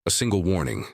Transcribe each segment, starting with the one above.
A single warning,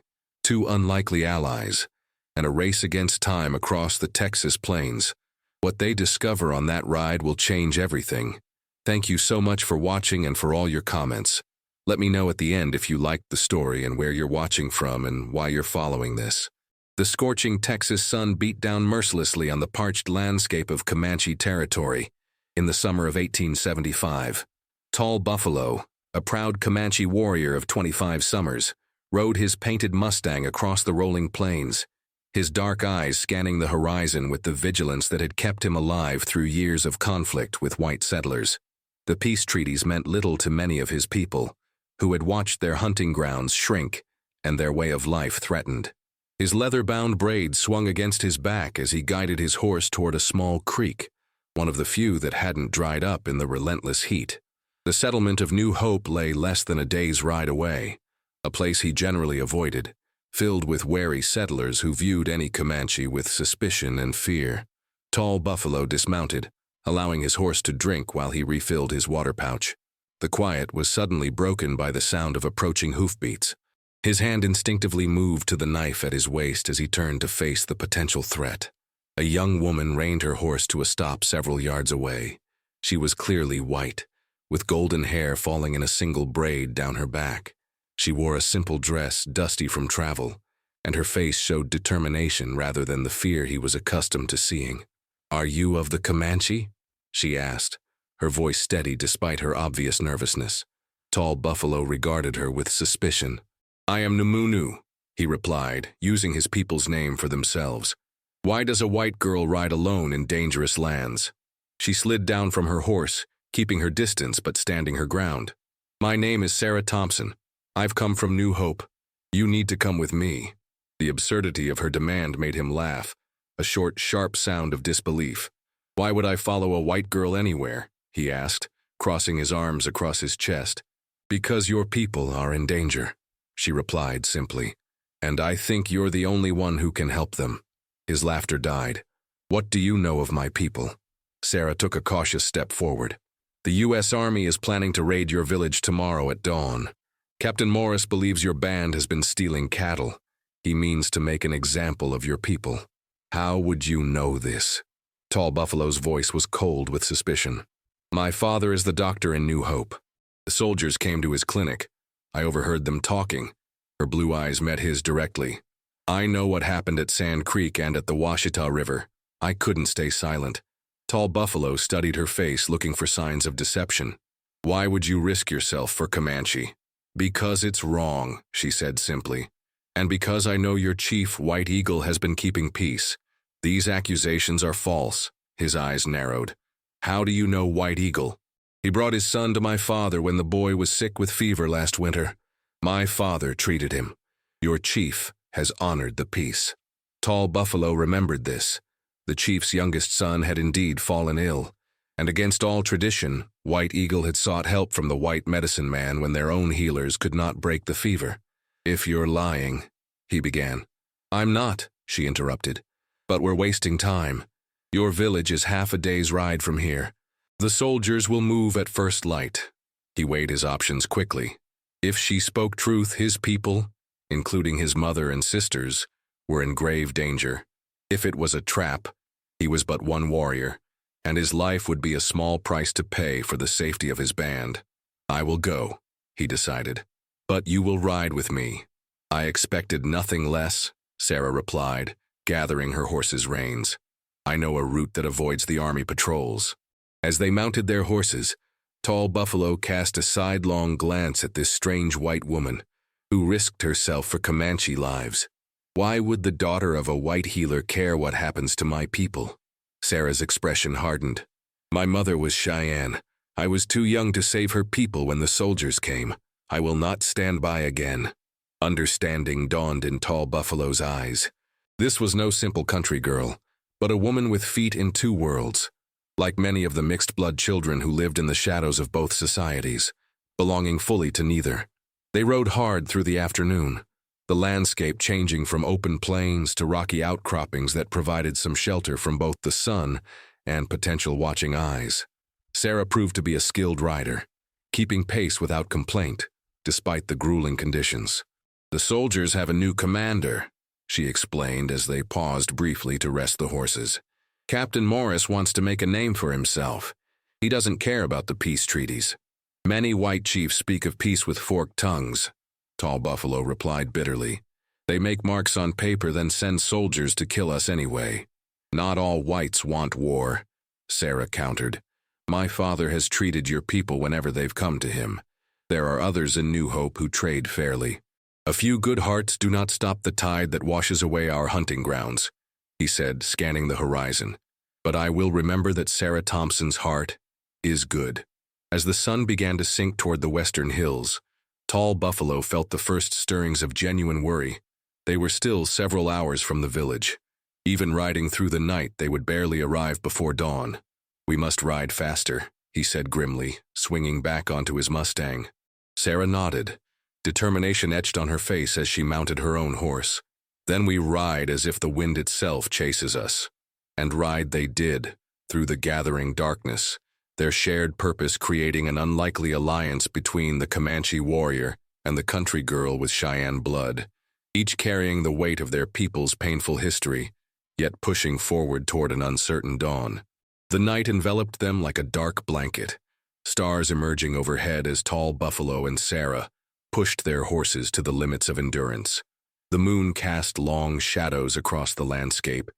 two unlikely allies, and a race against time across the Texas plains. What they discover on that ride will change everything. Thank you so much for watching and for all your comments. Let me know at the end if you liked the story and where you're watching from and why you're following this. The scorching Texas sun beat down mercilessly on the parched landscape of Comanche territory in the summer of 1875. Tall Buffalo, a proud Comanche warrior of 25 summers, rode his painted Mustang across the rolling plains, his dark eyes scanning the horizon with the vigilance that had kept him alive through years of conflict with white settlers. The peace treaties meant little to many of his people, who had watched their hunting grounds shrink and their way of life threatened. His leather-bound braid swung against his back as he guided his horse toward a small creek, one of the few that hadn't dried up in the relentless heat. The settlement of New Hope lay less than a day's ride away, a place he generally avoided, filled with wary settlers who viewed any Comanche with suspicion and fear. Tall Buffalo dismounted, allowing his horse to drink while he refilled his water pouch. The quiet was suddenly broken by the sound of approaching hoofbeats. His hand instinctively moved to the knife at his waist as he turned to face the potential threat. A young woman reined her horse to a stop several yards away. She was clearly white, with golden hair falling in a single braid down her back. She wore a simple dress, dusty from travel, and her face showed determination rather than the fear he was accustomed to seeing. "Are you of the Comanche?" she asked, her voice steady despite her obvious nervousness. Tall Buffalo regarded her with suspicion. "I am Numunu," he replied, using his people's name for themselves. "Why does a white girl ride alone in dangerous lands?" She slid down from her horse, keeping her distance but standing her ground. "My name is Sarah Thompson. I've come from New Hope. You need to come with me." The absurdity of her demand made him laugh, a short, sharp sound of disbelief. "Why would I follow a white girl anywhere?" he asked, crossing his arms across his chest. "Because your people are in danger," she replied simply, "and I think you're the only one who can help them." His laughter died. "What do you know of my people?" Sarah took a cautious step forward. "The U.S. Army is planning to raid your village tomorrow at dawn. Captain Morris believes your band has been stealing cattle. He means to make an example of your people." "How would you know this?" Tall Buffalo's voice was cold with suspicion. "My father is the doctor in New Hope. The soldiers came to his clinic. I overheard them talking." Her blue eyes met his directly. "I know what happened at Sand Creek and at the Washita River. I couldn't stay silent." Tall Buffalo studied her face, looking for signs of deception. "Why would you risk yourself for Comanche?" "Because it's wrong," she said simply. "And because I know your chief, White Eagle, has been keeping peace. These accusations are false." His eyes narrowed. "How do you know White Eagle?" "He brought his son to my father when the boy was sick with fever last winter. My father treated him. Your chief has honored the peace." Tall Buffalo remembered this. The chief's youngest son had indeed fallen ill, and against all tradition, White Eagle had sought help from the white medicine man when their own healers could not break the fever. "If you're lying," he began. "I'm not," she interrupted. "But we're wasting time. Your village is half a day's ride from here. The soldiers will move at first light." He weighed his options quickly. If she spoke truth, his people, including his mother and sisters, were in grave danger. If it was a trap, he was but one warrior, and his life would be a small price to pay for the safety of his band. "I will go," he decided. "But you will ride with me." "I expected nothing less," Sarah replied, gathering her horse's reins. "I know a route that avoids the army patrols." As they mounted their horses, Tall Buffalo cast a sidelong glance at this strange white woman, who risked herself for Comanche lives. Why would the daughter of a white healer care what happens to my people? Sarah's expression hardened. "My mother was Cheyenne. I was too young to save her people when the soldiers came. I will not stand by again." Understanding dawned in Tall Buffalo's eyes. This was no simple country girl, but a woman with feet in two worlds. Like many of the mixed-blood children who lived in the shadows of both societies, belonging fully to neither. They rode hard through the afternoon, the landscape changing from open plains to rocky outcroppings that provided some shelter from both the sun and potential watching eyes. Sarah proved to be a skilled rider, keeping pace without complaint, despite the grueling conditions. The soldiers have a new commander, she explained as they paused briefly to rest the horses. Captain Morris wants to make a name for himself. He doesn't care about the peace treaties. Many white chiefs speak of peace with forked tongues, Tall Buffalo replied bitterly. They make marks on paper, then send soldiers to kill us anyway. Not all whites want war, Sarah countered. My father has treated your people whenever they've come to him. There are others in New Hope who trade fairly. A few good hearts do not stop the tide that washes away our hunting grounds, he said, scanning the horizon. But I will remember that Sarah Thompson's heart is good. As the sun began to sink toward the western hills, Tall Buffalo felt the first stirrings of genuine worry. They were still several hours from the village. Even riding through the night, they would barely arrive before dawn. We must ride faster, he said grimly, swinging back onto his Mustang. Sarah nodded. Determination etched on her face as she mounted her own horse. Then we ride as if the wind itself chases us. And ride they did, through the gathering darkness, their shared purpose creating an unlikely alliance between the Comanche warrior and the country girl with Cheyenne blood, each carrying the weight of their people's painful history, yet pushing forward toward an uncertain dawn. The night enveloped them like a dark blanket, stars emerging overhead as Tall Buffalo and Sarah pushed their horses to the limits of endurance. The moon cast long shadows across the landscape,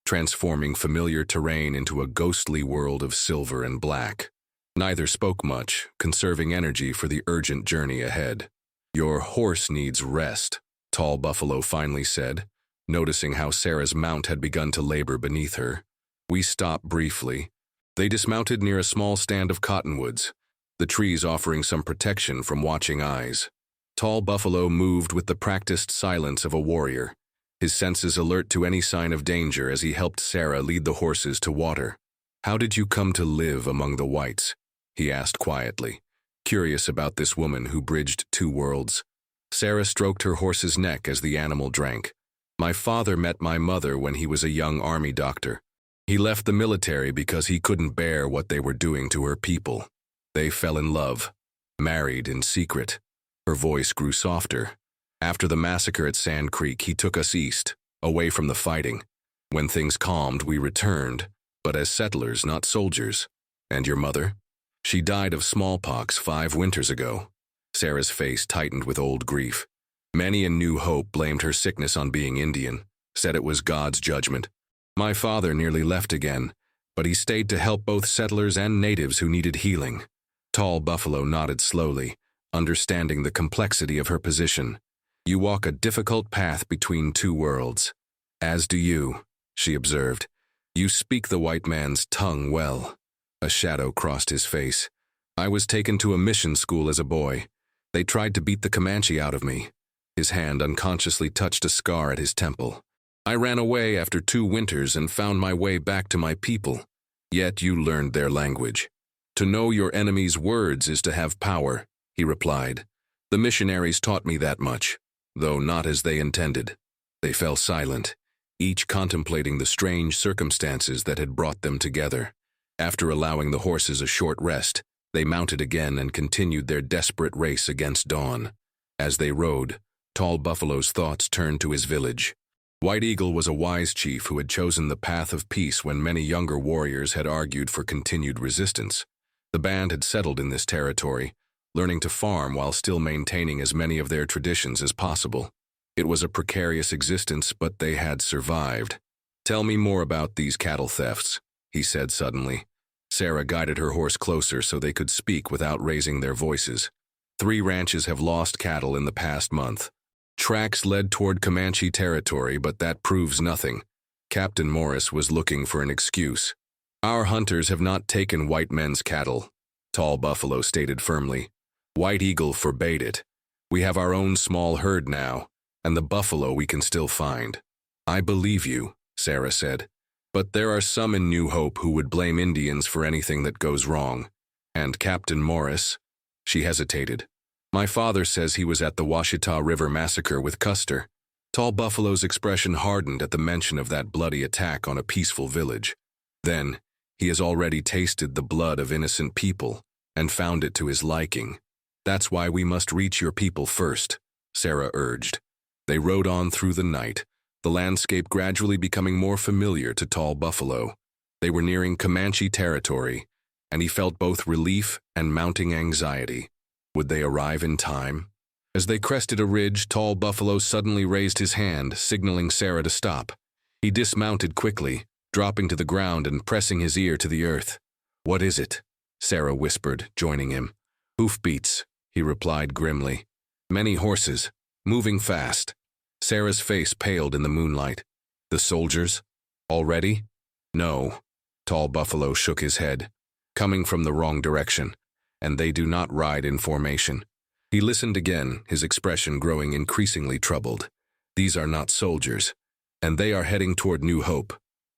transforming familiar terrain into a ghostly world of silver and black. Neither spoke much, conserving energy for the urgent journey ahead. Your horse needs rest, Tall Buffalo finally said, noticing how Sarah's mount had begun to labor beneath her. We stopped briefly. They dismounted near a small stand of cottonwoods, the trees offering some protection from watching eyes. Tall Buffalo moved with the practiced silence of a warrior, his senses alert to any sign of danger as he helped Sarah lead the horses to water. How did you come to live among the whites? He asked quietly, curious about this woman who bridged two worlds. Sarah stroked her horse's neck as the animal drank. My father met my mother when he was a young army doctor. He left the military because he couldn't bear what they were doing to her people. They fell in love, married in secret. Her voice grew softer. After the massacre at Sand Creek, he took us east, away from the fighting. When things calmed, we returned, but as settlers, not soldiers. And your mother? She died of smallpox 5 winters ago. Sarah's face tightened with old grief. Many in New Hope blamed her sickness on being Indian, said it was God's judgment. My father nearly left again, but he stayed to help both settlers and natives who needed healing. Tall Buffalo nodded slowly, understanding the complexity of her position. You walk a difficult path between two worlds. As do you, she observed. You speak the white man's tongue well. A shadow crossed his face. I was taken to a mission school as a boy. They tried to beat the Comanche out of me. His hand unconsciously touched a scar at his temple. I ran away after 2 winters and found my way back to my people. Yet you learned their language. To know your enemy's words is to have power, he replied. The missionaries taught me that much, though not as they intended. They fell silent, each contemplating the strange circumstances that had brought them together. After allowing the horses a short rest, they mounted again and continued their desperate race against dawn. As they rode, Tall Buffalo's thoughts turned to his village. White Eagle was a wise chief who had chosen the path of peace when many younger warriors had argued for continued resistance. The band had settled in this territory, learning to farm while still maintaining as many of their traditions as possible. It was a precarious existence, but they had survived. Tell me more about these cattle thefts, he said suddenly. Sarah guided her horse closer so they could speak without raising their voices. 3 ranches have lost cattle in the past month. Tracks led toward Comanche territory, but that proves nothing. Captain Morris was looking for an excuse. Our hunters have not taken white men's cattle, Tall Buffalo stated firmly. White Eagle forbade it. We have our own small herd now, and the buffalo we can still find. I believe you, Sarah said. But there are some in New Hope who would blame Indians for anything that goes wrong. And Captain Morris? She hesitated. My father says he was at the Washita River massacre with Custer. Tall Buffalo's expression hardened at the mention of that bloody attack on a peaceful village. Then, he has already tasted the blood of innocent people and found it to his liking. That's why we must reach your people first, Sarah urged. They rode on through the night, the landscape gradually becoming more familiar to Tall Buffalo. They were nearing Comanche territory, and he felt both relief and mounting anxiety. Would they arrive in time? As they crested a ridge, Tall Buffalo suddenly raised his hand, signaling Sarah to stop. He dismounted quickly, dropping to the ground and pressing his ear to the earth. "What is it?" Sarah whispered, joining him. "Hoofbeats," he replied grimly. "Many horses, moving fast." Sarah's face paled in the moonlight. "The soldiers? Already?" "No." Tall Buffalo shook his head. "Coming from the wrong direction, and they do not ride in formation." He listened again, his expression growing increasingly troubled. "These are not soldiers, and they are heading toward New Hope."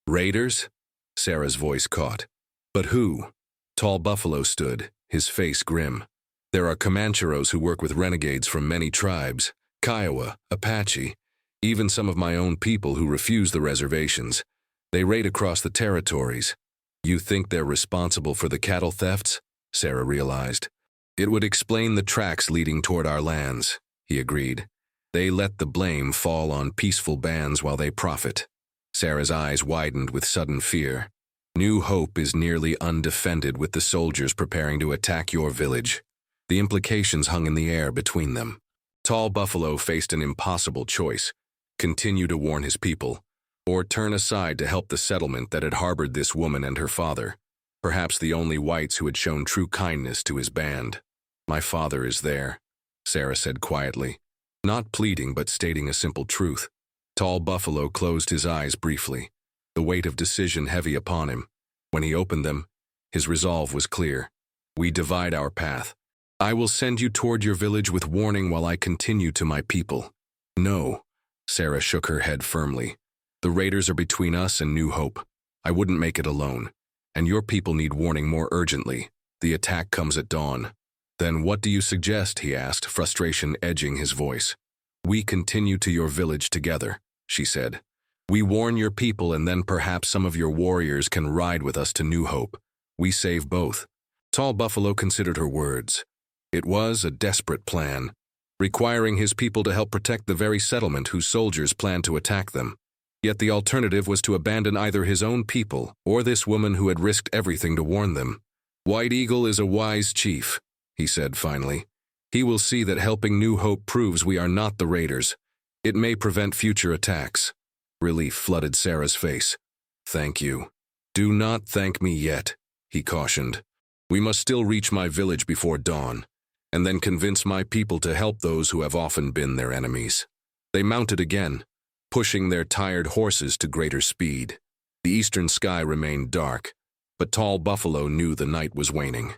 "Raiders?" Sarah's voice caught. "But who?" Tall Buffalo stood, his face grim. "There are Comancheros who work with renegades from many tribes, Kiowa, Apache, even some of my own people who refuse the reservations. They raid across the territories." "You think they're responsible for the cattle thefts?" Sarah realized. "It would explain the tracks leading toward our lands," he agreed. "They let the blame fall on peaceful bands while they profit." Sarah's eyes widened with sudden fear. "New Hope is nearly undefended with the soldiers preparing to attack your village." The implications hung in the air between them. Tall Buffalo faced an impossible choice: continue to warn his people, or turn aside to help the settlement that had harbored this woman and her father, perhaps the only whites who had shown true kindness to his band. "My father is there," Sarah said quietly, not pleading but stating a simple truth. Tall Buffalo closed his eyes briefly, the weight of decision heavy upon him. When he opened them, his resolve was clear. "We divide our path. I will send you toward your village with warning while I continue to my people." "No," Sarah shook her head firmly. "The raiders are between us and New Hope. I wouldn't make it alone. And your people need warning more urgently. The attack comes at dawn." "Then what do you suggest?" he asked, frustration edging his voice. "We continue to your village together," she said. "We warn your people, and then perhaps some of your warriors can ride with us to New Hope. We save both." Tall Buffalo considered her words. It was a desperate plan, requiring his people to help protect the very settlement whose soldiers planned to attack them. Yet the alternative was to abandon either his own people or this woman who had risked everything to warn them. "White Eagle is a wise chief," he said finally. "He will see that helping New Hope proves we are not the raiders. It may prevent future attacks." Relief flooded Sarah's face. "Thank you." "Do not thank me yet," he cautioned. "We must still reach my village before dawn, and then convince my people to help those who have often been their enemies." They mounted again, pushing their tired horses to greater speed. The eastern sky remained dark, but Tall Buffalo knew the night was waning.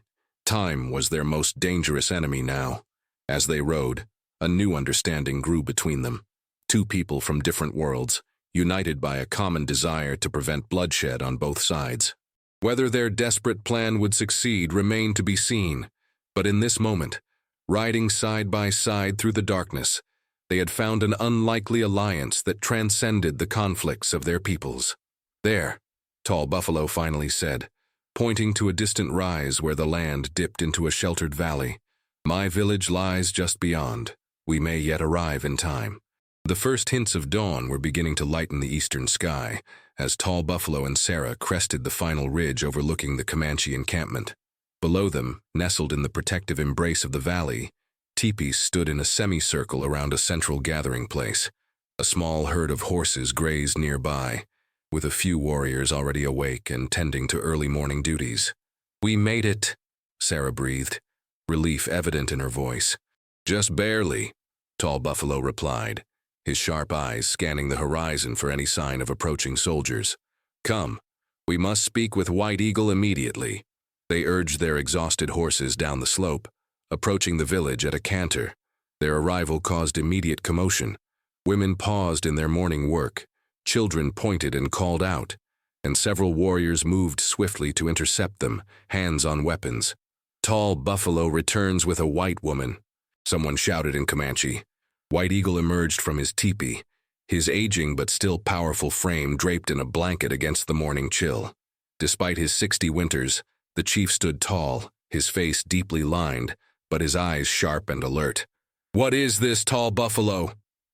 Time was their most dangerous enemy now. As they rode, a new understanding grew between them. Two people from different worlds, united by a common desire to prevent bloodshed on both sides. Whether their desperate plan would succeed remained to be seen, but in this moment, riding side by side through the darkness, they had found an unlikely alliance that transcended the conflicts of their peoples. "There," Tall Buffalo finally said, pointing to a distant rise where the land dipped into a sheltered valley. "My village lies just beyond. We may yet arrive in time." The first hints of dawn were beginning to lighten the eastern sky as Tall Buffalo and Sarah crested the final ridge overlooking the Comanche encampment. Below them, nestled in the protective embrace of the valley, teepees stood in a semicircle around a central gathering place. A small herd of horses grazed nearby, with a few warriors already awake and tending to early morning duties. "We made it," Sarah breathed, relief evident in her voice. "Just barely," Tall Buffalo replied, his sharp eyes scanning the horizon for any sign of approaching soldiers. "Come, we must speak with White Eagle immediately." They urged their exhausted horses down the slope, approaching the village at a canter. Their arrival caused immediate commotion. Women paused in their morning work, children pointed and called out, and several warriors moved swiftly to intercept them, hands on weapons. "Tall Buffalo returns with a white woman," someone shouted in Comanche. White Eagle emerged from his teepee, his aging but still powerful frame draped in a blanket against the morning chill. Despite his 60 winters, the chief stood tall, his face deeply lined, but his eyes sharp and alert. "What is this, Tall Buffalo?"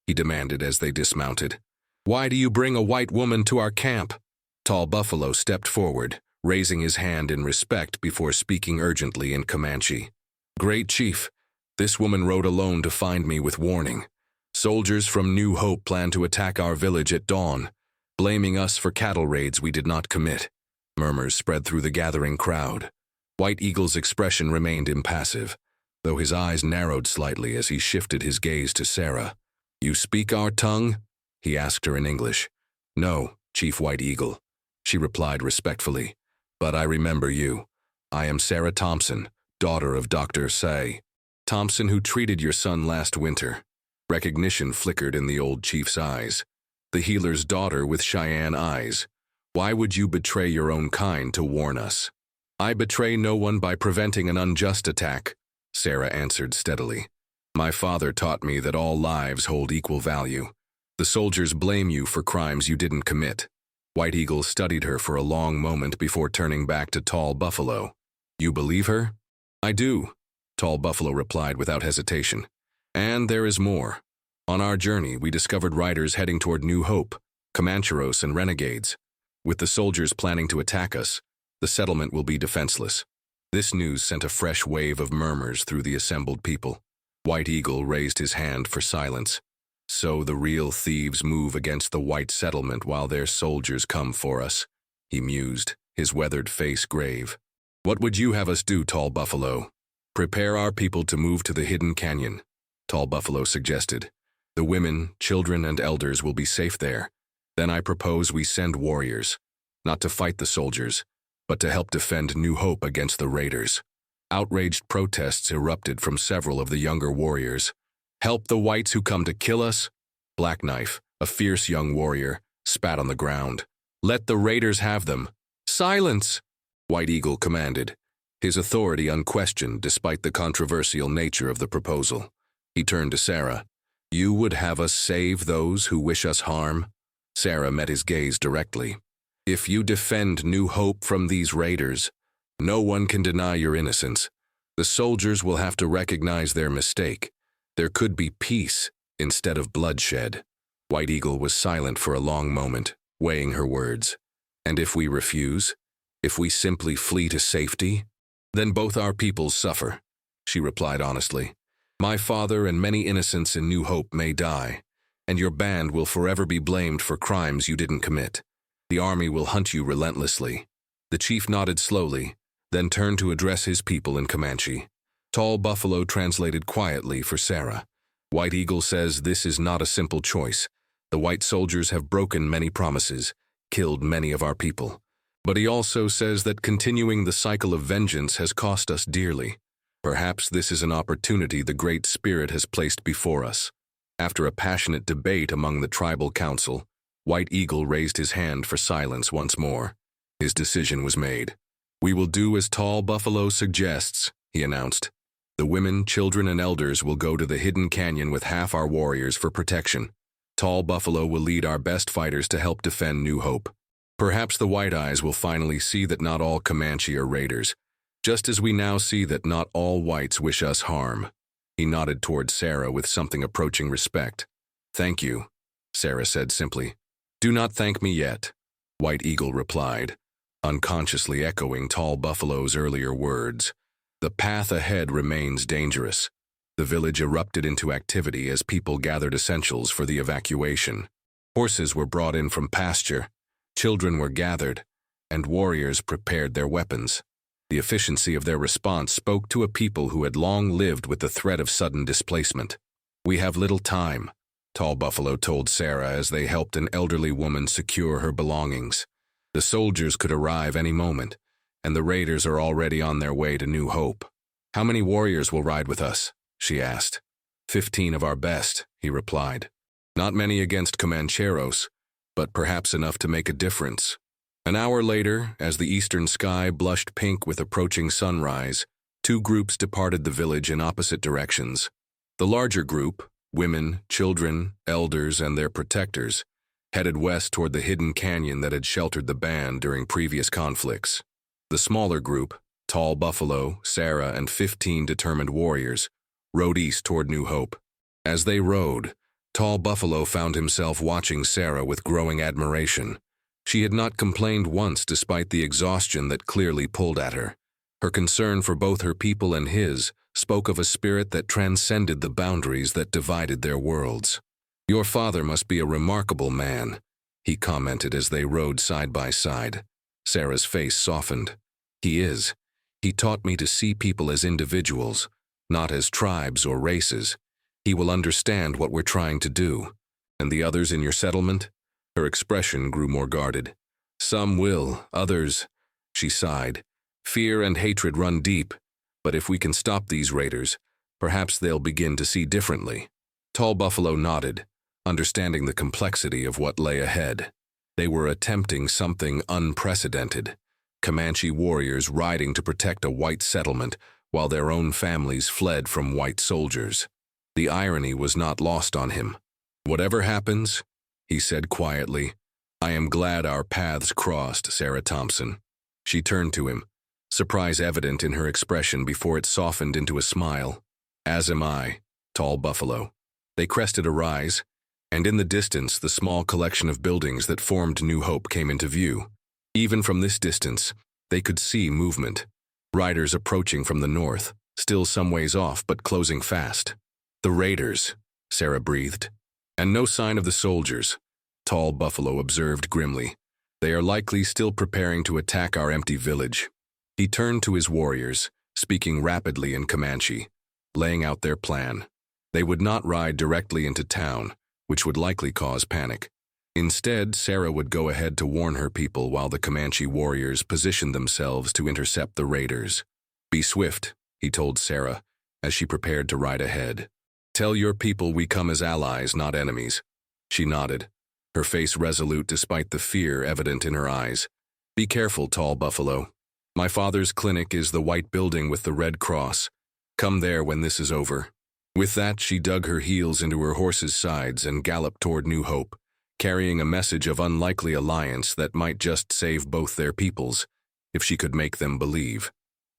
he demanded as they dismounted. "Why do you bring a white woman to our camp?" Tall Buffalo stepped forward, raising his hand in respect before speaking urgently in Comanche. "Great Chief, this woman rode alone to find me with warning. Soldiers from New Hope plan to attack our village at dawn, blaming us for cattle raids we did not commit." Murmurs spread through the gathering crowd. White Eagle's expression remained impassive, though his eyes narrowed slightly as he shifted his gaze to Sarah. "You speak our tongue?" he asked her in English. "No, Chief White Eagle," she replied respectfully. "But I remember you. I am Sarah Thompson, daughter of Dr. Say Thompson, who treated your son last winter." Recognition flickered in the old chief's eyes. The healer's daughter with Cheyenne eyes. "Why would you betray your own kind to warn us?" "I betray no one by preventing an unjust attack," Sarah answered steadily. "My father taught me that all lives hold equal value. The soldiers blame you for crimes you didn't commit." White Eagle studied her for a long moment before turning back to Tall Buffalo. "You believe her?" "I do," Tall Buffalo replied without hesitation. "And there is more. On our journey, we discovered riders heading toward New Hope, Comancheros and renegades. With the soldiers planning to attack us, the settlement will be defenseless." This news sent a fresh wave of murmurs through the assembled people. White Eagle raised his hand for silence. "So the real thieves move against the white settlement while their soldiers come for us," he mused, his weathered face grave. "What would you have us do, Tall Buffalo?" "Prepare our people to move to the hidden canyon," Tall Buffalo suggested. "The women, children, and elders will be safe there. Then I propose we send warriors, not to fight the soldiers, but to help defend New Hope against the raiders." Outraged protests erupted from several of the younger warriors. "Help the whites who come to kill us?" Black Knife, a fierce young warrior, spat on the ground. "Let the raiders have them." "Silence!" White Eagle commanded, his authority unquestioned despite the controversial nature of the proposal. He turned to Sarah. "You would have us save those who wish us harm?" Sarah met his gaze directly. "If you defend New Hope from these raiders, no one can deny your innocence. The soldiers will have to recognize their mistake. There could be peace instead of bloodshed." White Eagle was silent for a long moment, weighing her words. "And if we refuse? If we simply flee to safety? Then both our peoples suffer," she replied honestly. "My father and many innocents in New Hope may die, and your band will forever be blamed for crimes you didn't commit. The army will hunt you relentlessly." The chief nodded slowly, then turned to address his people in Comanche. Tall Buffalo translated quietly for Sarah. "White Eagle says this is not a simple choice. The white soldiers have broken many promises, killed many of our people. But he also says that continuing the cycle of vengeance has cost us dearly. Perhaps this is an opportunity the Great Spirit has placed before us." After a passionate debate among the tribal council, White Eagle raised his hand for silence once more. His decision was made. "We will do as Tall Buffalo suggests," he announced. "The women, children, and elders will go to the hidden canyon with half our warriors for protection. Tall Buffalo will lead our best fighters to help defend New Hope. Perhaps the White Eyes will finally see that not all Comanche are raiders, just as we now see that not all whites wish us harm." He nodded toward Sarah with something approaching respect. "Thank you," Sarah said simply. "Do not thank me yet," White Eagle replied, unconsciously echoing Tall Buffalo's earlier words. "The path ahead remains dangerous." The village erupted into activity as people gathered essentials for the evacuation. Horses were brought in from pasture, children were gathered, and warriors prepared their weapons. The efficiency of their response spoke to a people who had long lived with the threat of sudden displacement. "We have little time," Tall Buffalo told Sarah as they helped an elderly woman secure her belongings. "The soldiers could arrive any moment, and the raiders are already on their way to New Hope." "How many warriors will ride with us?" she asked. 15 of our best," he replied. "Not many against Comancheros, but perhaps enough to make a difference." An hour later, as the eastern sky blushed pink with approaching sunrise, two groups departed the village in opposite directions. The larger group, women, children, elders, and their protectors, headed west toward the hidden canyon that had sheltered the band during previous conflicts. The smaller group, Tall Buffalo, Sarah, and 15 determined warriors, rode east toward New Hope. As they rode, Tall Buffalo found himself watching Sarah with growing admiration. She had not complained once despite the exhaustion that clearly pulled at her. Her concern for both her people and his spoke of a spirit that transcended the boundaries that divided their worlds. "Your father must be a remarkable man," he commented as they rode side by side. Sarah's face softened. "He is. He taught me to see people as individuals, not as tribes or races. He will understand what we're trying to do. And the others in your settlement?" Her expression grew more guarded. "Some will, others," she sighed. "Fear and hatred run deep, but if we can stop these raiders, perhaps they'll begin to see differently." Tall Buffalo nodded, understanding the complexity of what lay ahead. They were attempting something unprecedented. Comanche warriors riding to protect a white settlement while their own families fled from white soldiers. The irony was not lost on him. "Whatever happens," he said quietly, "I am glad our paths crossed, Sarah Thompson." She turned to him, surprise evident in her expression before it softened into a smile. "As am I, Tall Buffalo." They crested a rise, and in the distance the small collection of buildings that formed New Hope came into view. Even from this distance, they could see movement. Riders approaching from the north, still some ways off but closing fast. "The raiders," Sarah breathed. "And no sign of the soldiers," Tall Buffalo observed grimly. "They are likely still preparing to attack our empty village." He turned to his warriors, speaking rapidly in Comanche, laying out their plan. They would not ride directly into town, which would likely cause panic. Instead, Sarah would go ahead to warn her people while the Comanche warriors positioned themselves to intercept the raiders. "Be swift," he told Sarah, as she prepared to ride ahead. "Tell your people we come as allies, not enemies." She nodded, her face resolute despite the fear evident in her eyes. "Be careful, Tall Buffalo. My father's clinic is the white building with the red cross. Come there when this is over." With that, she dug her heels into her horse's sides and galloped toward New Hope, carrying a message of unlikely alliance that might just save both their peoples, if she could make them believe.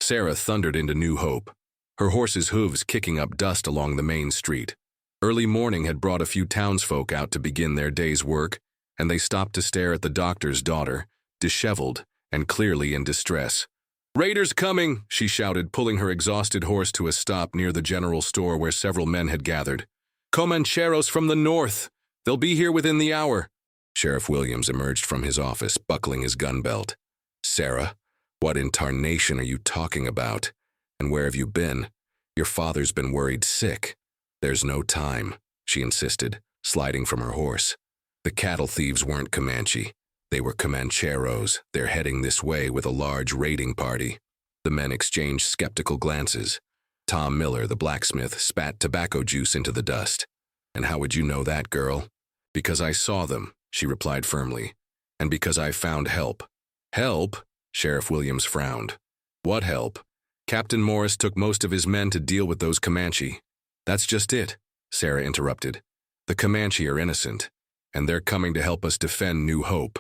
Sarah thundered into New Hope, her horse's hooves kicking up dust along the main street. Early morning had brought a few townsfolk out to begin their day's work, and they stopped to stare at the doctor's daughter, disheveled and clearly in distress. "Raiders coming!" she shouted, pulling her exhausted horse to a stop near the general store where several men had gathered. "Comancheros from the north! They'll be here within the hour." Sheriff Williams emerged from his office, buckling his gun belt. "Sarah, what in tarnation are you talking about? And where have you been? Your father's been worried sick." "There's no time," she insisted, sliding from her horse. "The cattle thieves weren't Comanche. They were Comancheros. They're heading this way with a large raiding party." The men exchanged skeptical glances. Tom Miller, the blacksmith, spat tobacco juice into the dust. "And how would you know that, girl?" "Because I saw them," she replied firmly. "And because I found help." "Help?" Sheriff Williams frowned. "What help?" "Captain Morris took most of his men to deal with those Comanche." "That's just it," Sarah interrupted. "The Comanche are innocent, and they're coming to help us defend New Hope."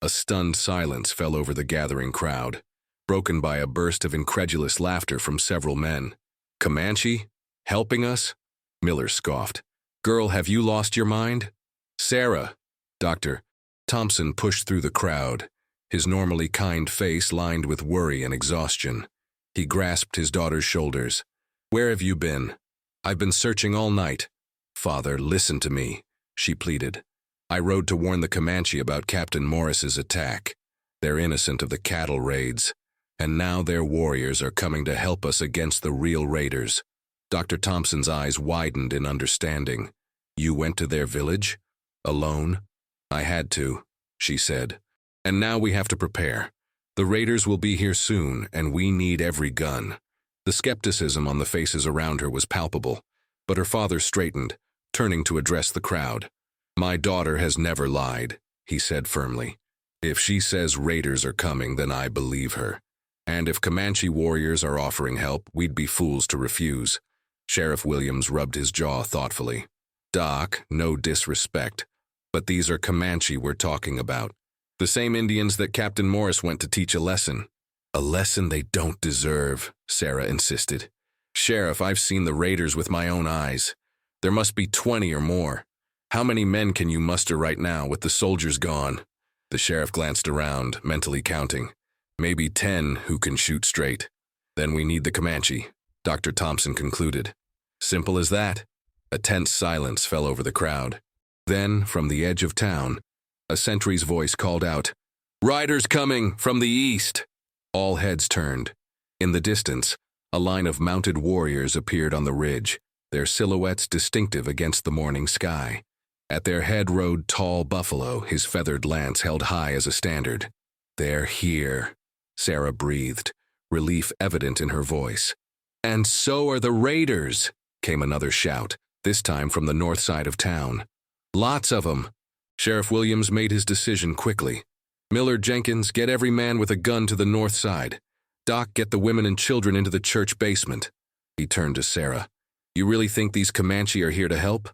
A stunned silence fell over the gathering crowd, broken by a burst of incredulous laughter from several men. "Comanche? Helping us?" Miller scoffed. "Girl, have you lost your mind?" "Sarah!" Dr. Thompson pushed through the crowd, his normally kind face lined with worry and exhaustion. He grasped his daughter's shoulders. "Where have you been?" "I've been searching all night." "Father, listen to me," she pleaded. "I rode to warn the Comanche about Captain Morris's attack. They're innocent of the cattle raids, and now their warriors are coming to help us against the real raiders." Dr. Thompson's eyes widened in understanding. "You went to their village? Alone?" "I had to," she said. "And now we have to prepare. The raiders will be here soon, and we need every gun." The skepticism on the faces around her was palpable, but her father straightened, turning to address the crowd. "My daughter has never lied," he said firmly. "If she says raiders are coming, then I believe her. And if Comanche warriors are offering help, we'd be fools to refuse." Sheriff Williams rubbed his jaw thoughtfully. "Doc, no disrespect, but these are Comanche we're talking about. The same Indians that Captain Morris went to teach a lesson." "A lesson they don't deserve," Sarah insisted. "Sheriff, I've seen the raiders with my own eyes. There must be 20 or more. How many men can you muster right now with the soldiers gone? The sheriff glanced around, mentally counting. Maybe 10 who can shoot straight. Then we need the Comanche, Dr. Thompson concluded. Simple as that. A tense silence fell over the crowd. Then, from the edge of town, a sentry's voice called out, "Riders coming from the east!" All heads turned. In the distance, a line of mounted warriors appeared on the ridge, their silhouettes distinctive against the morning sky. At their head rode tall Buffalo, his feathered lance held high as a standard. "They're here," Sarah breathed, relief evident in her voice. "And so are the raiders," came another shout, this time from the north side of town. "Lots of 'em." Sheriff Williams made his decision quickly. "Miller, Jenkins, get every man with a gun to the north side. Doc, get the women and children into the church basement." He turned to Sarah. "You really think these Comanche are here to help?"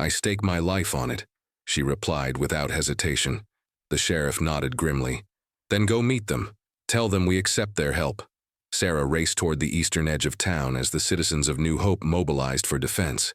"I stake my life on it," she replied without hesitation. The sheriff nodded grimly. "Then go meet them. Tell them we accept their help." Sarah raced toward the eastern edge of town as the citizens of New Hope mobilized for defense.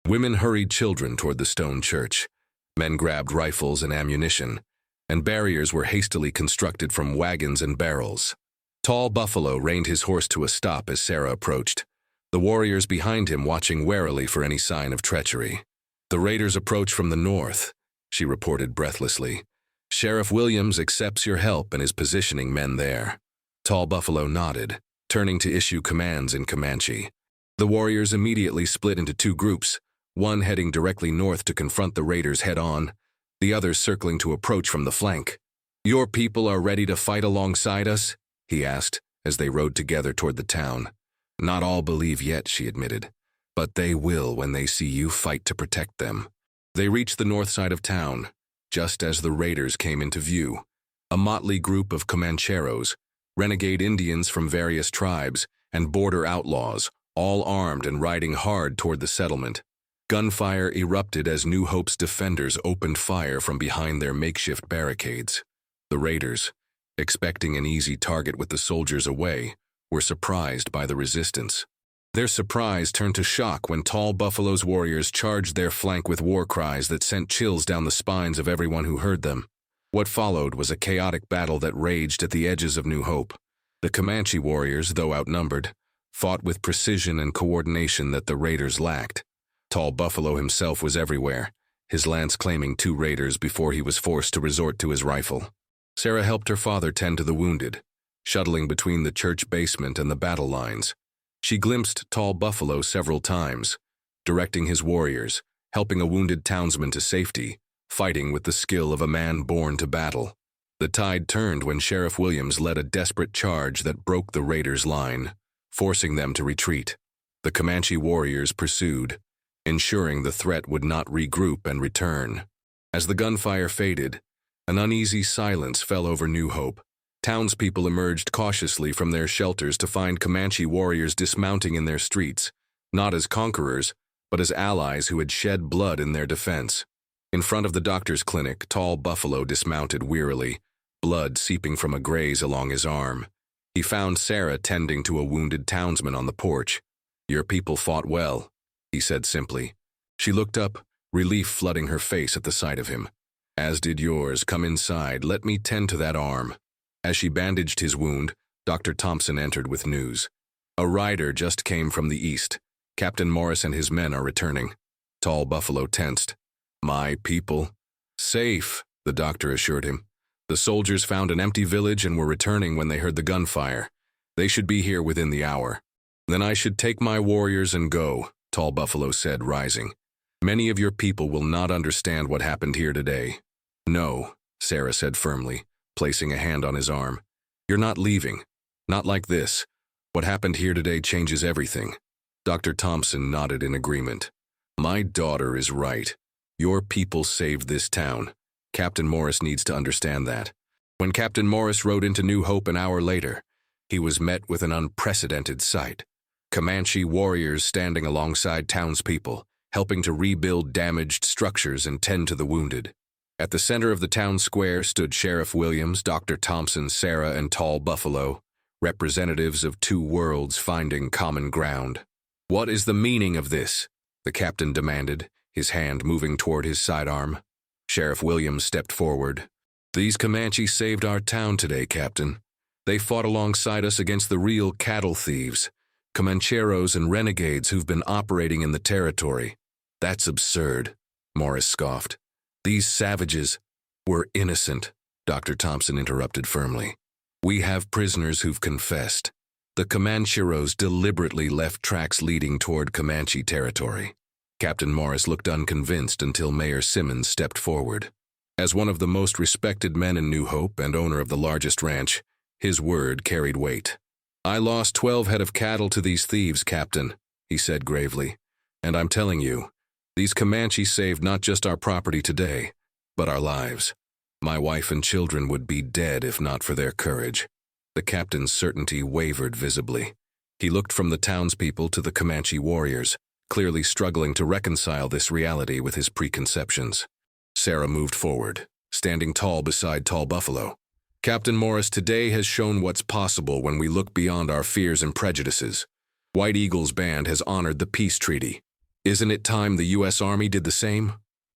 Women hurried children toward the stone church. Men grabbed rifles and ammunition, and barriers were hastily constructed from wagons and barrels. Tall Buffalo reined his horse to a stop as Sarah approached, the warriors behind him watching warily for any sign of treachery. "The raiders approach from the north," she reported breathlessly. "Sheriff Williams accepts your help and is positioning men there." Tall Buffalo nodded, turning to issue commands in Comanche. The warriors immediately split into two groups, one heading directly north to confront the raiders head-on, the other circling to approach from the flank. "Your people are ready to fight alongside us?" he asked, as they rode together toward the town. "Not all believe yet," she admitted, "but they will when they see you fight to protect them." They reached the north side of town, just as the raiders came into view. A motley group of Comancheros, renegade Indians from various tribes, and border outlaws, all armed and riding hard toward the settlement. Gunfire erupted as New Hope's defenders opened fire from behind their makeshift barricades. The raiders, expecting an easy target with the soldiers away, were surprised by the resistance. Their surprise turned to shock when Tall Buffalo's warriors charged their flank with war cries that sent chills down the spines of everyone who heard them. What followed was a chaotic battle that raged at the edges of New Hope. The Comanche warriors, though outnumbered, fought with precision and coordination that the raiders lacked. Tall Buffalo himself was everywhere, his lance claiming 2 raiders before he was forced to resort to his rifle. Sarah helped her father tend to the wounded, shuttling between the church basement and the battle lines. She glimpsed Tall Buffalo several times, directing his warriors, helping a wounded townsman to safety, fighting with the skill of a man born to battle. The tide turned when Sheriff Williams led a desperate charge that broke the raiders' line, forcing them to retreat. The Comanche warriors pursued, ensuring the threat would not regroup and return. As the gunfire faded, an uneasy silence fell over New Hope. Townspeople emerged cautiously from their shelters to find Comanche warriors dismounting in their streets, not as conquerors, but as allies who had shed blood in their defense. In front of the doctor's clinic, Tall Buffalo dismounted wearily, blood seeping from a graze along his arm. He found Sarah tending to a wounded townsman on the porch. "Your people fought well," he said simply. She looked up, relief flooding her face at the sight of him. "As did yours. Come inside. Let me tend to that arm." As she bandaged his wound, Dr. Thompson entered with news. "A rider just came from the east. Captain Morris and his men are returning." Tall Buffalo tensed. "My people?" "Safe," the doctor assured him. "The soldiers found an empty village and were returning when they heard the gunfire. They should be here within the hour." "Then I should take my warriors and go," Tall Buffalo said, rising. "Many of your people will not understand what happened here today." "No," Sarah said firmly, placing a hand on his arm. "You're not leaving. Not like this. What happened here today changes everything." Dr. Thompson nodded in agreement. "My daughter is right. Your people saved this town. Captain Morris needs to understand that." When Captain Morris rode into New Hope an hour later, he was met with an unprecedented sight. Comanche warriors standing alongside townspeople, helping to rebuild damaged structures and tend to the wounded. At the center of the town square stood Sheriff Williams, Dr. Thompson, Sarah, and Tall Buffalo, representatives of 2 worlds finding common ground. "What is the meaning of this?" the captain demanded, his hand moving toward his sidearm. Sheriff Williams stepped forward. "These Comanches saved our town today, Captain. They fought alongside us against the real cattle thieves, Comancheros and renegades who've been operating in the territory." "That's absurd," Morris scoffed. "These savages were innocent," Dr. Thompson interrupted firmly. "We have prisoners who've confessed. The Comancheros deliberately left tracks leading toward Comanche territory." Captain Morris looked unconvinced until Mayor Simmons stepped forward. As one of the most respected men in New Hope and owner of the largest ranch, his word carried weight. "I lost 12 head of cattle to these thieves, Captain," he said gravely. "And I'm telling you, these Comanches saved not just our property today, but our lives. My wife and children would be dead if not for their courage." The captain's certainty wavered visibly. He looked from the townspeople to the Comanche warriors, clearly struggling to reconcile this reality with his preconceptions. Sarah moved forward, standing tall beside Tall Buffalo. "Captain Morris, today has shown what's possible when we look beyond our fears and prejudices. White Eagle's band has honored the peace treaty. Isn't it time the U.S. Army did the same?"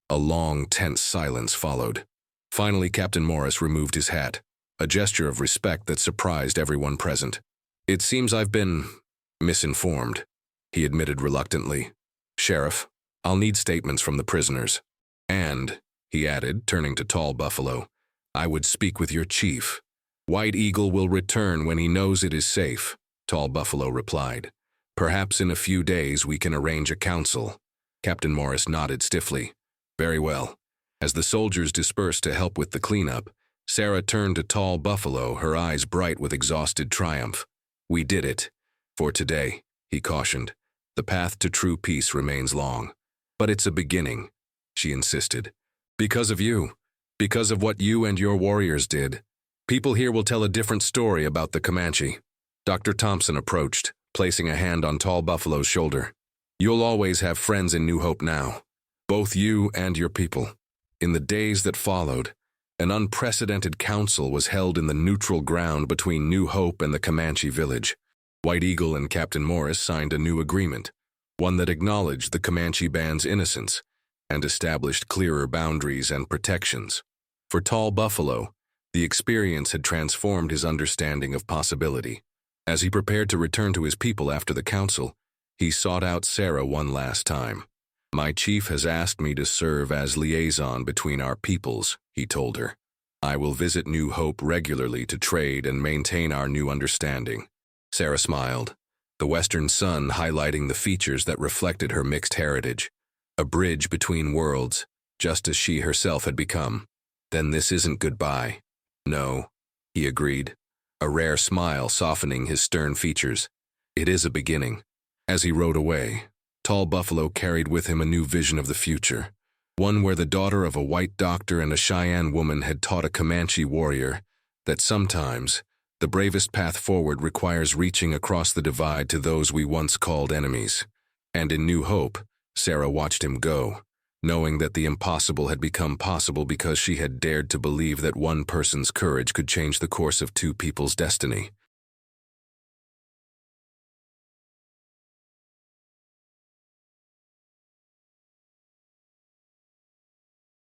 A long, tense silence followed. Finally, Captain Morris removed his hat, a gesture of respect that surprised everyone present. "It seems I've been misinformed," he admitted reluctantly. "Sheriff, I'll need statements from the prisoners. And," he added, turning to Tall Buffalo, "I would speak with your chief." "White Eagle will return when he knows it is safe," Tall Buffalo replied. "Perhaps in a few days we can arrange a council." Captain Morris nodded stiffly. "Very well." As the soldiers dispersed to help with the cleanup, Sarah turned to Tall Buffalo, her eyes bright with exhausted triumph. "We did it. For today," he cautioned. "The path to true peace remains long. But it's a beginning," she insisted. "Because of you. Because of what you and your warriors did. People here will tell a different story about the Comanche." Dr. Thompson approached, placing a hand on Tall Buffalo's shoulder. "You'll always have friends in New Hope now. Both you and your people." In the days that followed, an unprecedented council was held in the neutral ground between New Hope and the Comanche village. White Eagle and Captain Morris signed a new agreement, one that acknowledged the Comanche band's innocence and established clearer boundaries and protections. For Tall Buffalo, the experience had transformed his understanding of possibility. As he prepared to return to his people after the council, he sought out Sarah one last time. "My chief has asked me to serve as liaison between our peoples," he told her. "I will visit New Hope regularly to trade and maintain our new understanding." Sarah smiled, the western sun highlighting the features that reflected her mixed heritage. A bridge between worlds, just as she herself had become. "Then this isn't goodbye." "No," he agreed, a rare smile softening his stern features. "It is a beginning." As he rode away, Tall Buffalo carried with him a new vision of the future, one where the daughter of a white doctor and a Cheyenne woman had taught a Comanche warrior that sometimes the bravest path forward requires reaching across the divide to those we once called enemies. And in New Hope, Sarah watched him go, knowing that the impossible had become possible because she had dared to believe that one person's courage could change the course of two people's destiny.